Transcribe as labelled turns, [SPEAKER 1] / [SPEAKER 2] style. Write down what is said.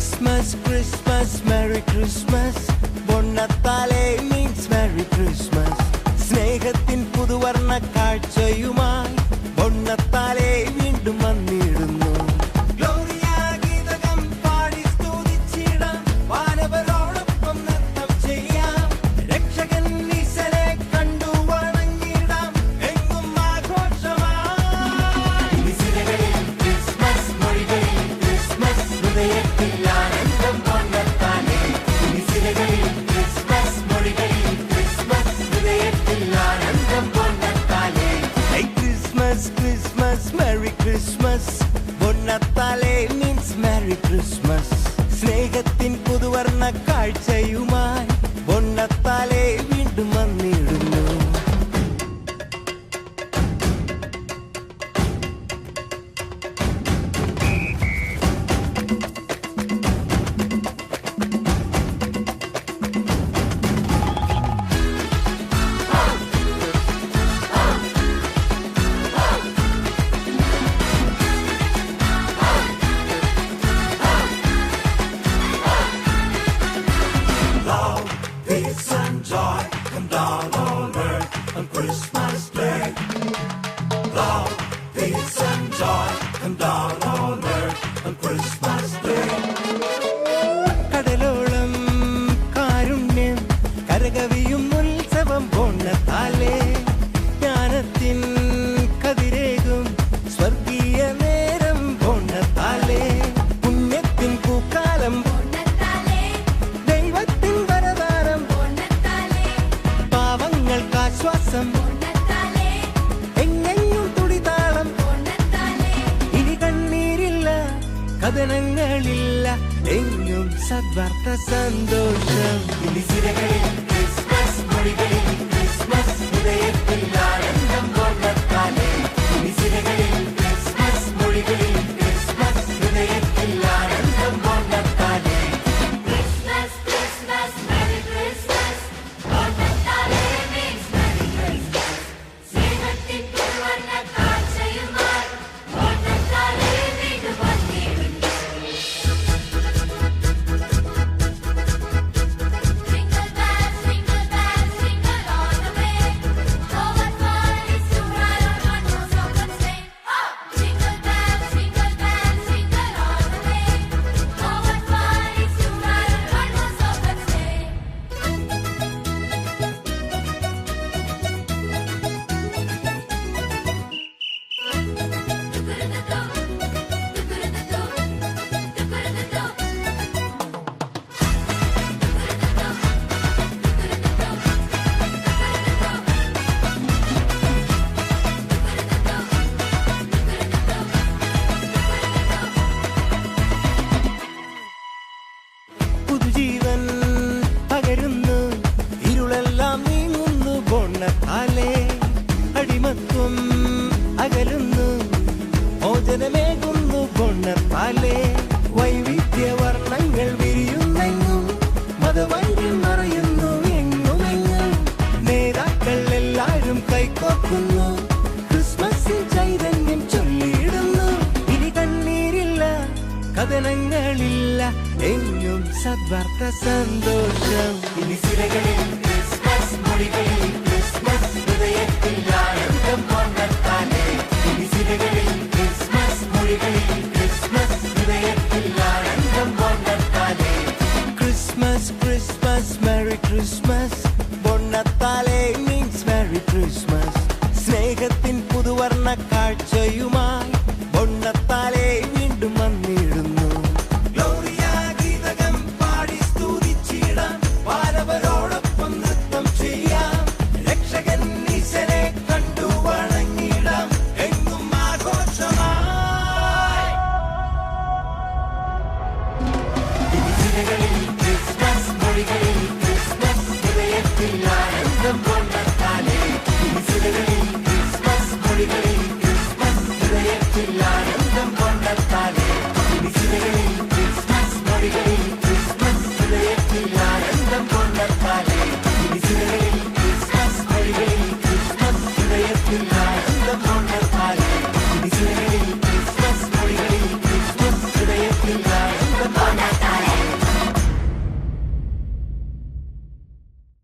[SPEAKER 1] Christmas, Christmas, Merry Christmas. Bonnatale means Merry Christmas. സ്നേഹത്തിൻ പുതുവർണ്ണ കാഴ്ചയുമായി ബൊണ്ണത്താലെ വീണ്ടും വന്നിടുന്നു. Christmas, Merry Christmas. Bonnatale means Merry Christmas. സ്നേഹത്തിൻ പുതുവർണ്ണ കാഴ്ചയുമായി ബൊണ്ണത്താലെ വീണ്ടും വന്നിടുന്നു. Peace and joy come down on earth on Christmas Day. Love, peace and joy come down on earth on Christmas Day. കടലോളം കാരുണ്യം കരകവിയും ഉത്സവം ബൊണ്ണത്താലെ ജ്ഞാനത്തിൻ കതിരേകും സ്വർഗീയ നേരം ബൊണ്ണത്താലെ പുണ്യത്തിൻ പൂക്കാലം ശ്വാസം എങ്ങെങ്ങും തുടിതാളം ഇനി കണ്ണീരില്ല കഥനങ്ങളില്ല എങ്ങും സദ്വാർത്ത സന്തോഷം ഇനി സിരകളിൽ ക്രിസ്മസ് മൊഴികളിൽ ക്രിസ്മസ് ഹൃദയത്തിൽ ആനന്ദം ബൊണ്ണത്താലെ ഇനി സിരകളിൽ ക്രിസ്മസ് മൊഴികളിൽ ക്രിസ്മസ് ഹൃദയത്തിൽ ആനന്ദം ബൊണ്ണത്താലെ
[SPEAKER 2] Christmas, Christmas, Merry Christmas. Bonnatale means Merry Christmas. സ്നേഹത്തിൻ പുതുവർണ്ണ കാഴ്ചയുമായി ബൊണ്ണത്താലെ വീണ്ടും വന്നിടുന്നു. Jingle bells, jingle bells, jingle all the way. Oh, what fun it is to ride on one-horse open sleigh. Oh! Jingle bells, jingle bells, jingle all the way. Oh, what fun it is to ride on one-horse open sleigh.
[SPEAKER 1] പുതുജീവൻ പകരുന്നു ഇരുളെല്ലാം നീങ്ങുന്നു ബൊണ്ണത്താലെ അടിമത്വം അകലുന്നു മോചനമേകുന്നു ബൊണ്ണത്താലെ വൈവിധ്യവർണ്ണങ്ങൾ വിരിയുന്നെങ്ങും മതവൈദ്യം മറയുന്നു എങ്ങുമെങ്ങും നേതാക്കൾ എല്ലാവരും കൈകോർക്കുന്നു ക്രിസ്മസിൽ ചൈതന്യം ചൊല്ലിയിടുന്നു ഇനി കണ്ണീരില്ല കഥനങ്ങളില്ല എങ്ങും സദ്വാർത്ത സന്തോഷം ഇനി സിരകളിൽ ക്രിസ്മസ് മൊഴികളിൽ ക്രിസ്മസ് ഹൃദയത്തിൽ ആനന്ദം ബൊണ്ണത്താലെ ഇനി സിരകളിൽ